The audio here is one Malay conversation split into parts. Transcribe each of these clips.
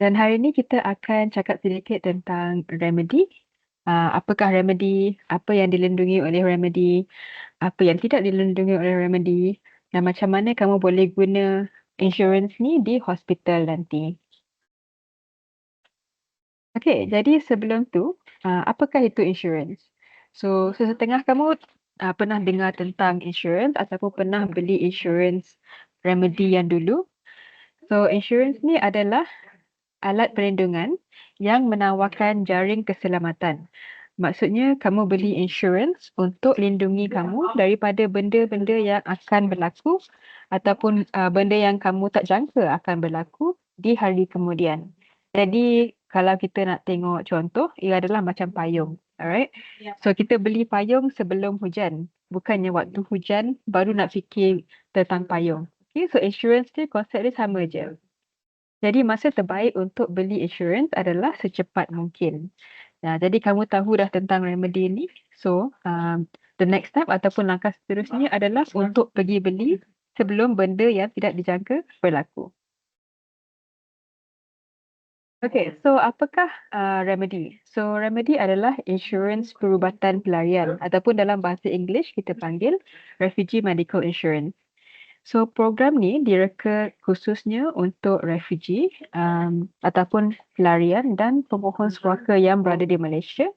Dan hari ini kita akan cakap sedikit tentang remedy. Apakah remedy, apa yang dilindungi oleh remedy, apa yang tidak dilindungi oleh remedy, dan macam mana kamu boleh guna insurance ni di hospital nanti. Okay, jadi sebelum tu, apakah itu insurance? So, sesetengah kamu pernah dengar tentang insurance ataupun pernah beli insurance remedy yang dulu. So, insurance ni adalah alat perlindungan yang menawarkan jaring keselamatan. Maksudnya kamu beli insurance untuk lindungi kamu daripada benda-benda yang akan berlaku ataupun benda yang kamu tak jangka akan berlaku di hari kemudian. Jadi kalau kita nak tengok contoh, ia adalah macam payung. Alright. So kita beli payung sebelum hujan. Bukannya waktu hujan baru nak fikir tentang payung. Okay, so insurance ni konsep dia sama je. Jadi masa terbaik untuk beli insurance adalah secepat mungkin. Jadi kamu tahu dah tentang remedy ni. So the next step ataupun langkah seterusnya adalah untuk pergi beli sebelum benda yang tidak dijangka berlaku. Okay, so apakah remedy? So remedy adalah insurance perubatan pelarian ataupun dalam bahasa English kita panggil refugee medical insurance. So program ni direka khususnya untuk refugee ataupun pelarian dan pemohon suaka yang berada di Malaysia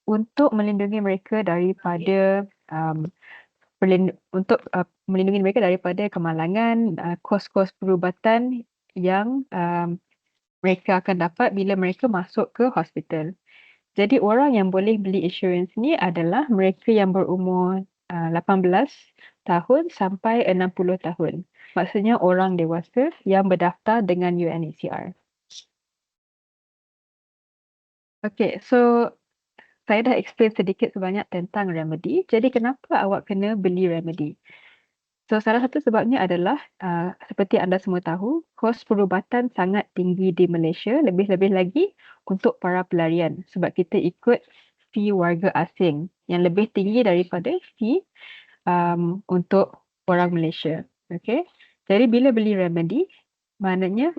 untuk melindungi mereka daripada melindungi mereka daripada kemalangan, kos-kos perubatan yang mereka akan dapat bila mereka masuk ke hospital. Jadi orang yang boleh beli insurans ni adalah mereka yang berumur 18 tahun sampai 60 tahun. Maksudnya orang dewasa yang berdaftar dengan UNHCR. Okay, so saya dah explain sedikit sebanyak tentang remedy. Jadi kenapa awak kena beli remedy? So salah satu sebabnya adalah seperti anda semua tahu, kos perubatan sangat tinggi di Malaysia, lebih-lebih lagi untuk para pelarian sebab kita ikut fee warga asing yang lebih tinggi daripada fee untuk orang Malaysia. Okay. Jadi bila beli remedy, maknanya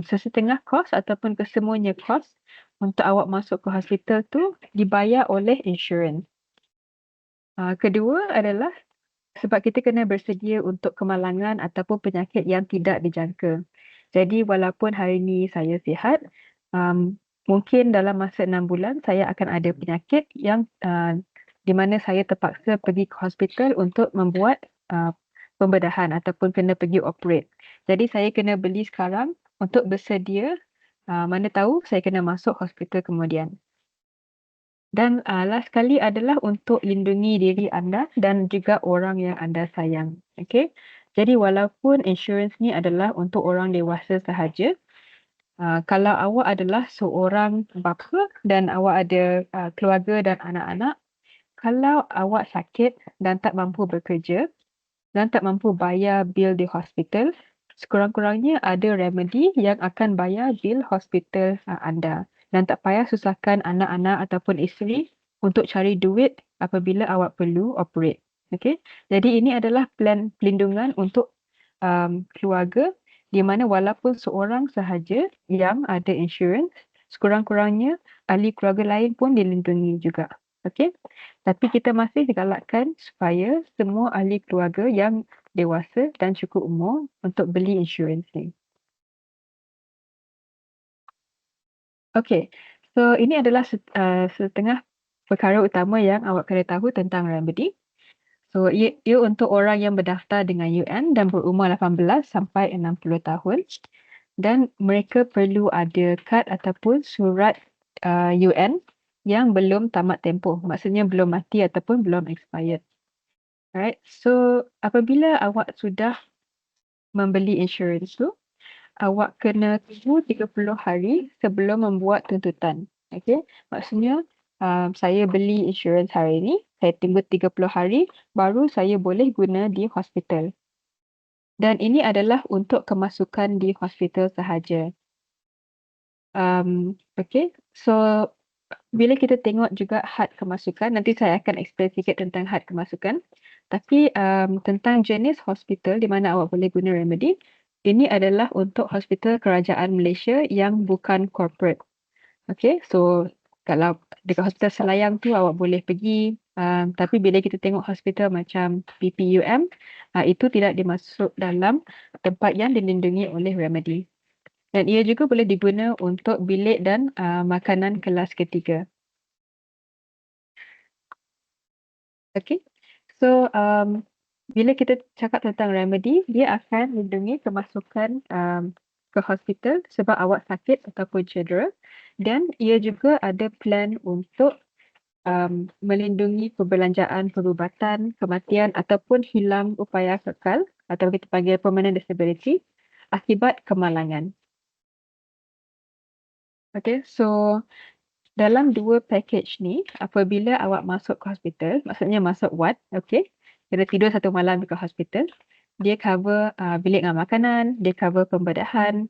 sesetengah kos ataupun kesemuanya kos untuk awak masuk ke hospital tu dibayar oleh insurans. Kedua adalah sebab kita kena bersedia untuk kemalangan ataupun penyakit yang tidak dijangka. Jadi walaupun hari ini saya sihat, mungkin dalam masa 6 bulan saya akan ada penyakit yang di mana saya terpaksa pergi ke hospital untuk membuat pembedahan ataupun kena pergi operate. Jadi saya kena beli sekarang untuk bersedia, mana tahu saya kena masuk hospital kemudian. Dan last sekali adalah untuk lindungi diri anda dan juga orang yang anda sayang. Okay. Jadi walaupun insurans ni adalah untuk orang dewasa sahaja, kalau awak adalah seorang bapa dan awak ada keluarga dan anak-anak, kalau awak sakit dan tak mampu bekerja dan tak mampu bayar bil di hospital, sekurang-kurangnya ada remedy yang akan bayar bil hospital anda. Dan tak payah susahkan anak-anak ataupun isteri untuk cari duit apabila awak perlu operate. Okay? Jadi ini adalah plan pelindungan untuk keluarga di mana walaupun seorang sahaja yang ada insurans, sekurang-kurangnya ahli keluarga lain pun dilindungi juga. Okay? Tapi kita masih galakkan supaya semua ahli keluarga yang dewasa dan cukup umur untuk beli insurans ni. Okay, so ini adalah setengah perkara utama yang awak kena tahu tentang remedy. So ia untuk orang yang berdaftar dengan UN dan berumur 18 sampai 60 tahun dan mereka perlu ada kad ataupun surat UN yang belum tamat tempoh. Maksudnya belum mati ataupun belum expired. Alright, so apabila awak sudah membeli insurans tu, awak kena tunggu 30 hari sebelum membuat tuntutan. Okay, maksudnya saya beli insurans hari ini, saya tunggu 30 hari, baru saya boleh guna di hospital. Dan ini adalah untuk kemasukan di hospital sahaja. Okay, so bila kita tengok juga had kemasukan, nanti saya akan explain sikit tentang had kemasukan. Tapi tentang jenis hospital di mana awak boleh guna remedy, Ini adalah untuk hospital kerajaan Malaysia yang bukan corporate. Okay, so kalau dekat hospital Selayang tu awak boleh pergi, tapi bila kita tengok hospital macam PPUM, itu tidak dimasuk dalam tempat yang dilindungi oleh Remedy. Dan ia juga boleh diguna untuk bilik dan makanan kelas ketiga. Okay, so bila kita cakap tentang Remedy, dia akan lindungi kemasukan ke hospital sebab awak sakit ataupun cedera, dan ia juga ada plan untuk melindungi perbelanjaan perubatan, kematian ataupun hilang upaya kekal atau kita panggil permanent disability akibat kemalangan. Okay, so dalam dua package ni, apabila awak masuk ke hospital, maksudnya masuk ward, okay, kena tidur satu malam dekat hospital, dia cover bilik dengan makanan, dia cover pembedahan,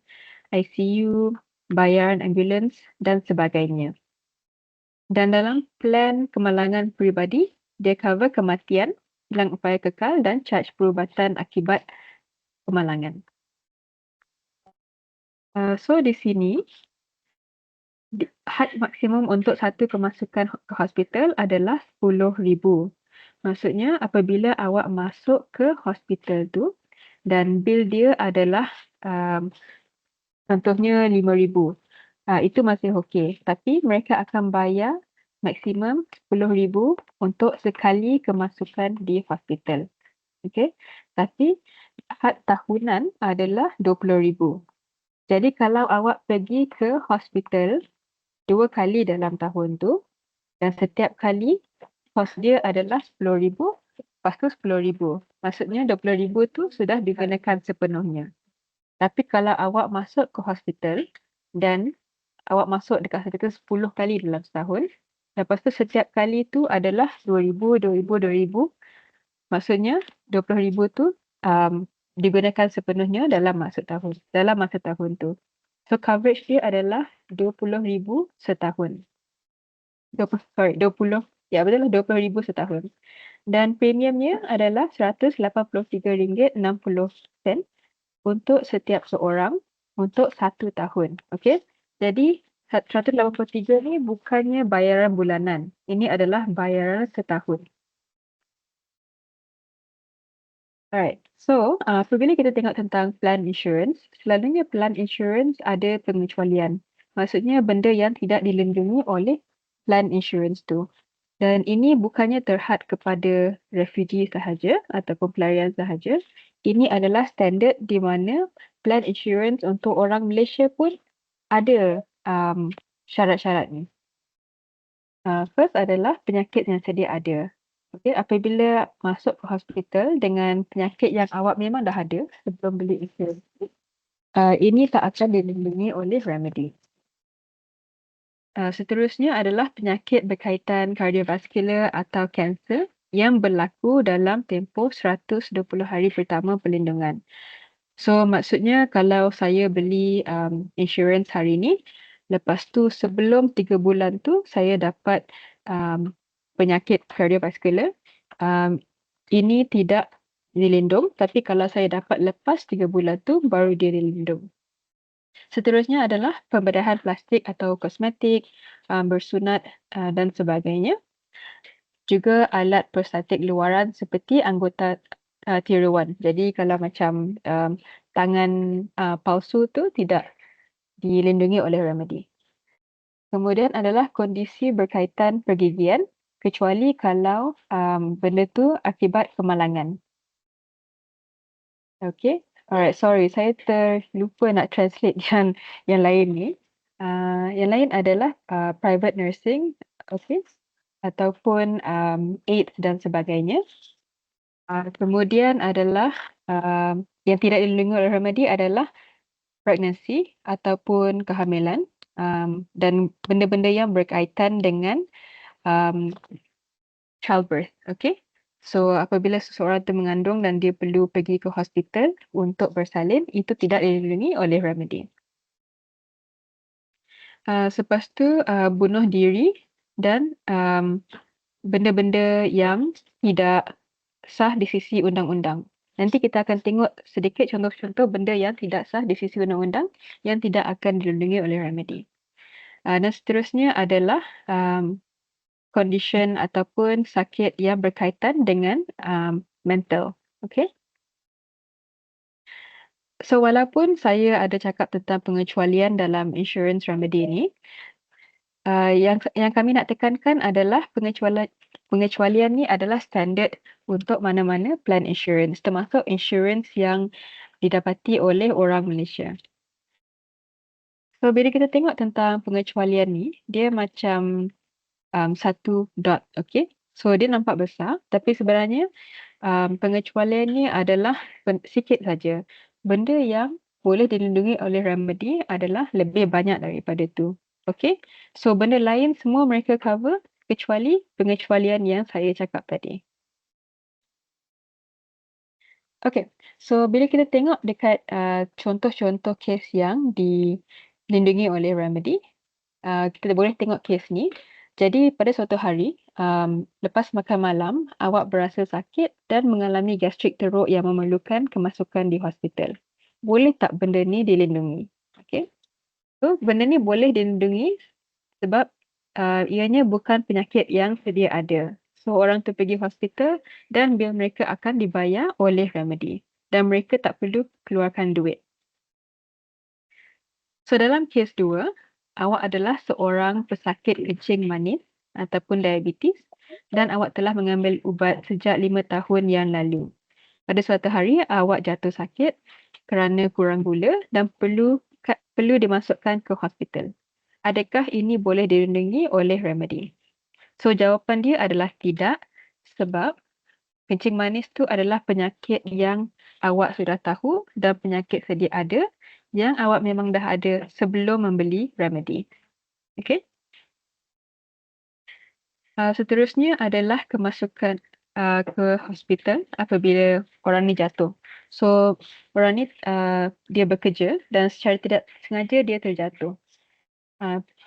ICU, bayaran ambulans dan sebagainya. Dan dalam plan kemalangan peribadi, dia cover kematian, hilang upaya kekal dan caj perubatan akibat kemalangan. So di sini, had maksimum untuk satu kemasukan ke hospital adalah RM10,000. Maksudnya apabila awak masuk ke hospital tu dan bil dia adalah contohnya RM5,000. Itu masih okey. Tapi mereka akan bayar maksimum RM10,000 untuk sekali kemasukan di hospital. Okey. Tapi had tahunan adalah RM20,000. Jadi kalau awak pergi ke hospital 2 kali dalam tahun tu dan setiap kali kos dia adalah RM10,000, lepas tu RM10,000. Maksudnya RM20,000 tu sudah digunakan sepenuhnya. Tapi kalau awak masuk ke hospital dan awak masuk dekat hospital 10 kali dalam setahun, lepas tu setiap kali tu adalah RM2,000, RM2,000, RM2,000. Maksudnya RM20,000 tu digunakan sepenuhnya dalam masa tahun tu. So coverage dia adalah RM20,000 setahun. 20, ya betul lah, RM20,000 setahun. Dan premiumnya adalah RM183.60 untuk setiap seorang untuk 1 tahun. Okey. Jadi 183 ni bukannya bayaran bulanan. Ini adalah bayaran setahun. Alright. So, apabila kita tengok tentang plan insurance, selalunya plan insurance ada pengecualian. Maksudnya benda yang tidak dilindungi oleh plan insurance tu. Dan ini bukannya terhad kepada refugee sahaja ataupun pelarian sahaja. Ini adalah standard di mana plan insurance untuk orang Malaysia pun ada syarat-syarat ni. First adalah penyakit yang sedia ada. Okay, apabila masuk ke hospital dengan penyakit yang awak memang dah ada sebelum beli insurans, ini tak akan dilindungi oleh Remedy. Seterusnya adalah penyakit berkaitan kardiovaskular atau kanser yang berlaku dalam tempoh 120 hari pertama perlindungan. So maksudnya kalau saya beli insurans hari ni, lepas tu sebelum 3 bulan tu saya dapat penyakit kardiovaskular, ini tidak dilindung, tapi kalau saya dapat lepas 3 bulan tu baru dia dilindung. Seterusnya adalah pembedahan plastik atau kosmetik, bersunat dan sebagainya. Juga alat prostatik luaran seperti anggota tiruan. Jadi kalau macam tangan palsu tu tidak dilindungi oleh Remedy. Kemudian adalah kondisi berkaitan pergigian kecuali kalau benda tu akibat kemalangan. Okay. Alright, sorry. Saya terlupa nak translate yang lain ni. Yang lain adalah private nursing office ataupun AIDS dan sebagainya. Kemudian adalah yang tidak dilindungi oleh Remedy adalah pregnancy ataupun kehamilan dan benda-benda yang berkaitan dengan childbirth. Okay. So apabila seseorang tu mengandung dan dia perlu pergi ke hospital untuk bersalin, itu tidak dilindungi oleh Remedy. Selepas tu bunuh diri dan benda-benda yang tidak sah di sisi undang-undang. Nanti kita akan tengok sedikit contoh-contoh benda yang tidak sah di sisi undang-undang yang tidak akan dilindungi oleh remedy. Dan seterusnya adalah condition ataupun sakit yang berkaitan dengan mental. Okay. So walaupun saya ada cakap tentang pengecualian dalam insurance remedy ni, yang kami nak tekankan adalah pengecualian ni adalah standard untuk mana-mana plan insurance, termasuk insurance yang didapati oleh orang Malaysia. So bila kita tengok tentang pengecualian ni, dia macam satu dot, okay? So dia nampak besar, tapi sebenarnya pengecualian ni adalah sikit saja. Benda yang boleh dilindungi oleh remedy adalah lebih banyak daripada tu. Okay? So benda lain semua mereka cover kecuali pengecualian yang saya cakap tadi. Okay. So bila kita tengok dekat contoh-contoh kes yang dilindungi oleh remedy, kita boleh tengok kes ni. Jadi pada suatu hari, lepas makan malam, awak berasa sakit dan mengalami gastrik teruk yang memerlukan kemasukan di hospital. Boleh tak benda ni dilindungi? Okay. So benda ni boleh dilindungi sebab ianya bukan penyakit yang sedia ada. So orang tu pergi hospital dan bil mereka akan dibayar oleh remedy. Dan mereka tak perlu keluarkan duit. So dalam kes 2, awak adalah seorang pesakit kencing manis ataupun diabetes dan awak telah mengambil ubat sejak 5 tahun yang lalu. Pada suatu hari awak jatuh sakit kerana kurang gula dan perlu dimasukkan ke hospital. Adakah ini boleh dilindungi oleh remedy? So jawapan dia adalah tidak, sebab kencing manis tu adalah penyakit yang awak sudah tahu dan penyakit sedia ada yang awak memang dah ada sebelum membeli remedy. Okay. Seterusnya adalah kemasukan ke hospital apabila orang ni jatuh. So orang ni dia bekerja dan secara tidak sengaja dia terjatuh.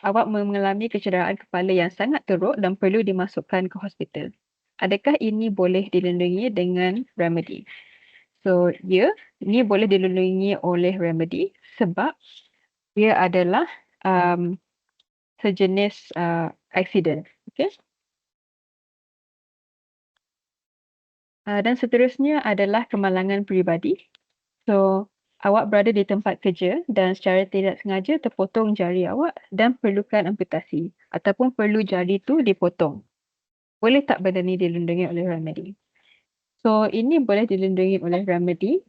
Awak mengalami kecederaan kepala yang sangat teruk dan perlu dimasukkan ke hospital. Adakah ini boleh dilindungi dengan remedy? So, ini boleh dilindungi oleh remedy sebab dia adalah sejenis accident. Okay. Dan seterusnya adalah kemalangan peribadi. So, awak berada di tempat kerja dan secara tidak sengaja terpotong jari awak dan perlukan amputasi ataupun perlu jari tu dipotong. Boleh tak benda ni dilindungi oleh remedy? So, ini boleh dilindungi oleh remedy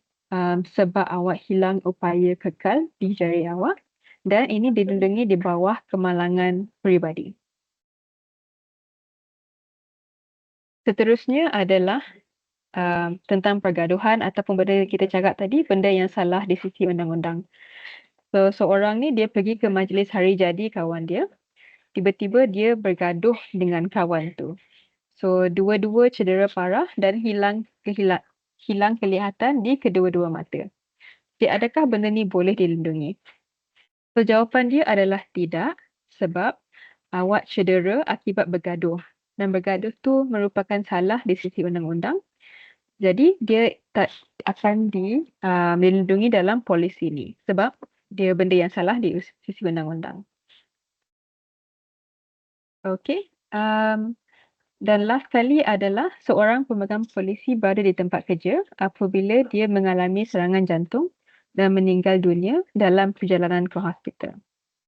sebab awak hilang upaya kekal di jari awak dan ini dilindungi di bawah kemalangan peribadi. Seterusnya adalah tentang pergaduhan ataupun benda yang kita cakap tadi, benda yang salah di sisi undang-undang. So, seorang ni dia pergi ke majlis hari jadi kawan dia. Tiba-tiba dia bergaduh dengan kawan tu. So, dua-dua cedera parah dan hilang kelihatan di kedua-dua mata. Jadi, adakah benda ni boleh dilindungi? So, jawapan dia adalah tidak sebab awak cedera akibat bergaduh. Dan bergaduh tu merupakan salah di sisi undang-undang. Jadi, dia tak akan dilindungi dalam polisi ni sebab dia benda yang salah di sisi undang-undang. Okay. Dan last kali adalah seorang pemegang polisi berada di tempat kerja apabila dia mengalami serangan jantung dan meninggal dunia dalam perjalanan ke hospital.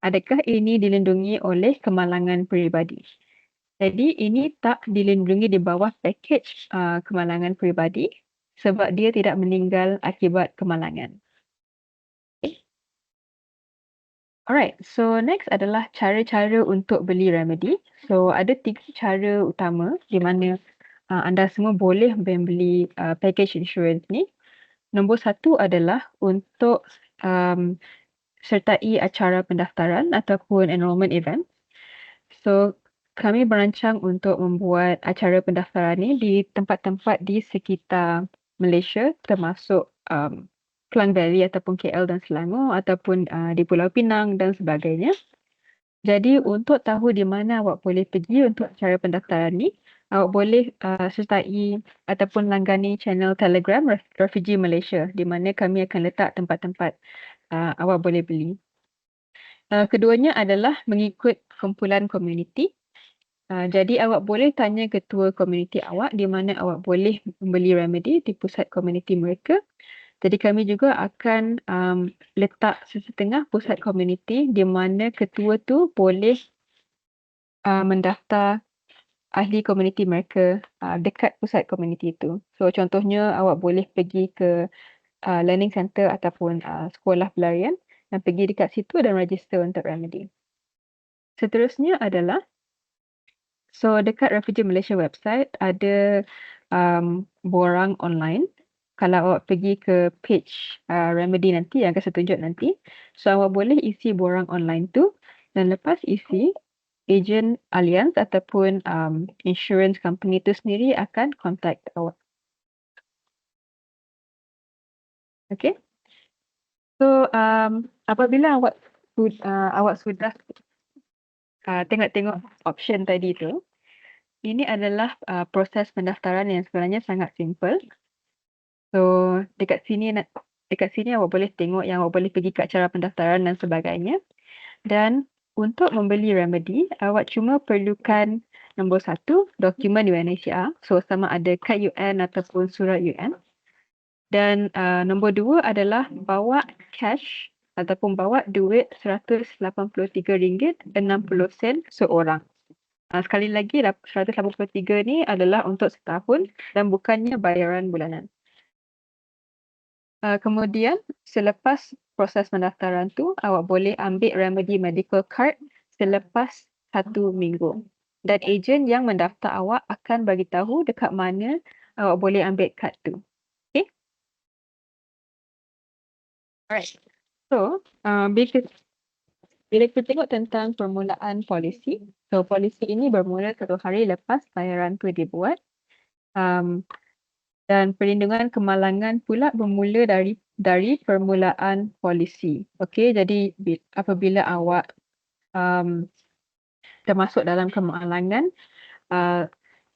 Adakah ini dilindungi oleh kemalangan peribadi? Jadi ini tak dilindungi di bawah pakej kemalangan peribadi sebab dia tidak meninggal akibat kemalangan. Alright, so next adalah cara-cara untuk beli remedy. So ada 3 cara utama di mana anda semua boleh membeli package insurance ni. Nombor 1 adalah untuk sertai acara pendaftaran ataupun enrolment event. So kami berancang untuk membuat acara pendaftaran ni di tempat-tempat di sekitar Malaysia termasuk Klang Valley ataupun KL dan Selangor ataupun di Pulau Pinang dan sebagainya. Jadi untuk tahu di mana awak boleh pergi untuk acara pendaftaran ni, awak boleh sertai ataupun langgani channel Telegram Refugee Malaysia di mana kami akan letak tempat-tempat awak boleh beli. Keduanya adalah mengikut kumpulan komuniti. Jadi awak boleh tanya ketua komuniti awak di mana awak boleh membeli remedy di pusat komuniti mereka. Jadi kami juga akan letak sesetengah pusat komuniti di mana ketua tu boleh mendaftar ahli komuniti mereka dekat pusat komuniti itu. So contohnya awak boleh pergi ke learning center ataupun sekolah pelarian dan pergi dekat situ dan register untuk remedy. Seterusnya adalah dekat Refugee Malaysia website ada borang online. Kalau awak pergi ke page remedy nanti yang akan saya tunjuk nanti, so awak boleh isi borang online tu dan lepas isi, ejen Allianz ataupun insurance company tu sendiri akan contact awak. Okay. So apabila awak sudah tengok-tengok option tadi tu, ini adalah proses pendaftaran yang sebenarnya sangat simple. So dekat sini awak boleh tengok yang awak boleh pergi kat cara pendaftaran dan sebagainya. Dan untuk membeli remedy, awak cuma perlukan nombor 1, dokumen UNHCR. So sama ada kad UN ataupun surat UN. Dan nombor 2 adalah bawa cash ataupun bawa duit RM183.60 seorang. Sekali lagi, 183 ni adalah untuk setahun dan bukannya bayaran bulanan. Kemudian, selepas proses pendaftaran tu, awak boleh ambil remedy medical card selepas 1 minggu. Dan ejen yang mendaftar awak akan bagi tahu dekat mana awak boleh ambil kad tu. Okay? Alright. So, bila kita tengok tentang permulaan polisi, so polisi ini bermula 1 hari lepas bayaran tu dibuat. Dan perlindungan kemalangan pula bermula dari permulaan polisi. Okey, jadi apabila awak termasuk dalam kemalangan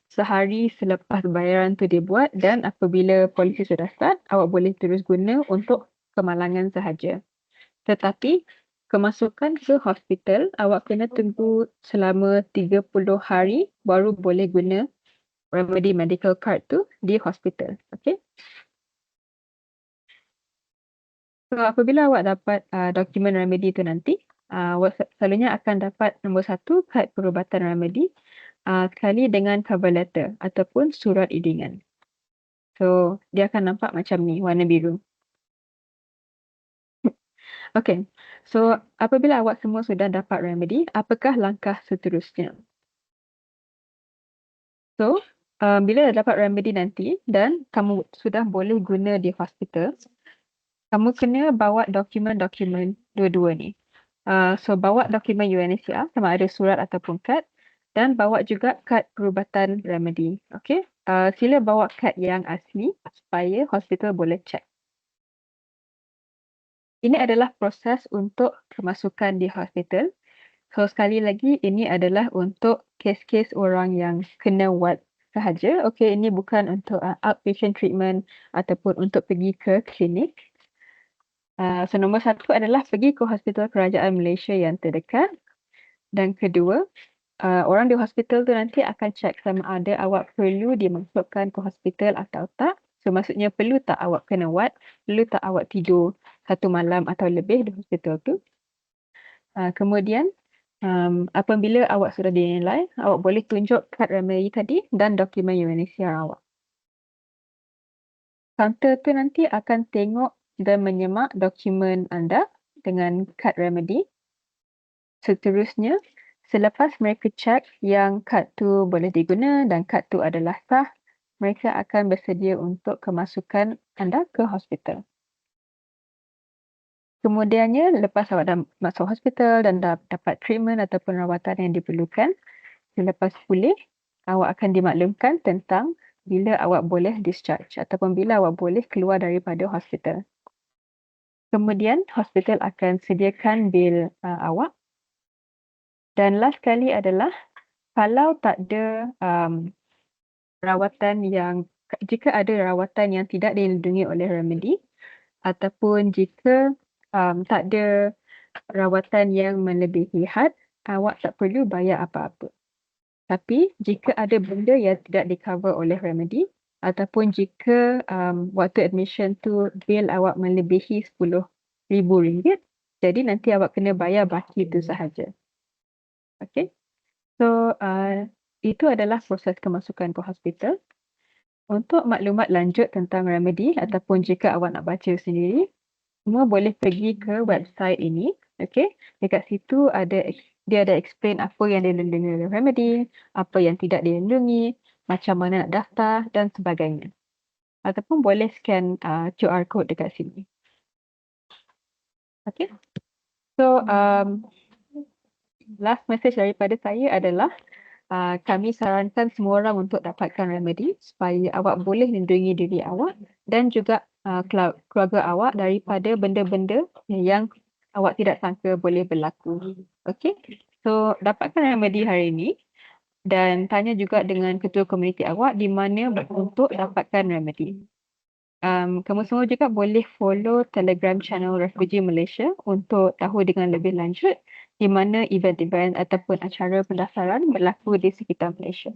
sehari selepas bayaran tu dibuat dan apabila polisi sudah start, awak boleh terus guna untuk kemalangan sahaja. Tetapi kemasukan ke hospital, awak kena tunggu selama 30 hari baru boleh guna remedy medical card tu di hospital. Okay. So apabila awak dapat dokumen remedy tu nanti, awak selalunya akan dapat nombor 1, kad perubatan remedy sekali dengan cover letter ataupun surat idingan. So dia akan nampak macam ni, warna biru. Okay, so apabila awak semua sudah dapat remedy, apakah langkah seterusnya? So, bila dah dapat remedy nanti dan kamu sudah boleh guna di hospital, kamu kena bawa dokumen-dokumen dua-dua ni. So, bawa dokumen UNHCR sama ada surat ataupun kad dan bawa juga kad perubatan remedy. Okay, sila bawa kad yang asli supaya hospital boleh check. Ini adalah proses untuk kemasukan di hospital. So sekali lagi ini adalah untuk kes-kes orang yang kena ward sahaja. Okey, ini bukan untuk outpatient treatment ataupun untuk pergi ke klinik. So nombor 1 adalah pergi ke hospital kerajaan Malaysia yang terdekat. Dan kedua, orang di hospital tu nanti akan cek sama ada awak perlu dimasukkan ke hospital atau tak. So maksudnya perlu tak awak kena ward, perlu tak awak tidur 1 malam atau lebih di hospital tu. Kemudian apabila awak sudah dinilai, awak boleh tunjuk kad remedy tadi dan dokumen UNHCR awak. Kaunter tu nanti akan tengok dan menyemak dokumen anda dengan kad remedy. Seterusnya, selepas mereka cek yang kad tu boleh diguna dan kad tu adalah sah, mereka akan bersedia untuk kemasukan anda ke hospital. Kemudiannya, lepas awak dah masuk hospital dan dah dapat treatment ataupun rawatan yang diperlukan, selepas pulih, awak akan dimaklumkan tentang bila awak boleh discharge ataupun bila awak boleh keluar daripada hospital. Kemudian, hospital akan sediakan bil awak. Dan last kali adalah, kalau tak ada rawatan yang jika ada rawatan yang tidak dilindungi oleh remedy ataupun jika tak ada rawatan yang melebihi had, awak tak perlu bayar apa-apa. Tapi jika ada benda yang tidak di-cover oleh remedy ataupun jika waktu admission tu bil awak melebihi RM10,000, jadi nanti awak kena bayar baki itu sahaja. Okay. So, itu adalah proses kemasukan ke hospital. Untuk maklumat lanjut tentang remedy ataupun jika awak nak baca sendiri, semua boleh pergi ke website ini. Okay. Dekat situ dia ada explain apa yang dilindungi oleh remedy, apa yang tidak dilindungi, macam mana nak daftar dan sebagainya. Ataupun boleh scan QR code dekat sini. Okay. So, last message daripada saya adalah kami sarankan semua orang untuk dapatkan remedy supaya awak boleh lindungi diri awak dan juga keluarga awak daripada benda-benda yang awak tidak sangka boleh berlaku. Okay. So, dapatkan remedy hari ini dan tanya juga dengan ketua komuniti awak di mana untuk dapatkan remedy. Kamu semua juga boleh follow Telegram channel Refugee Malaysia untuk tahu dengan lebih lanjut di mana event-event ataupun acara pendaftaran berlaku di sekitar Malaysia.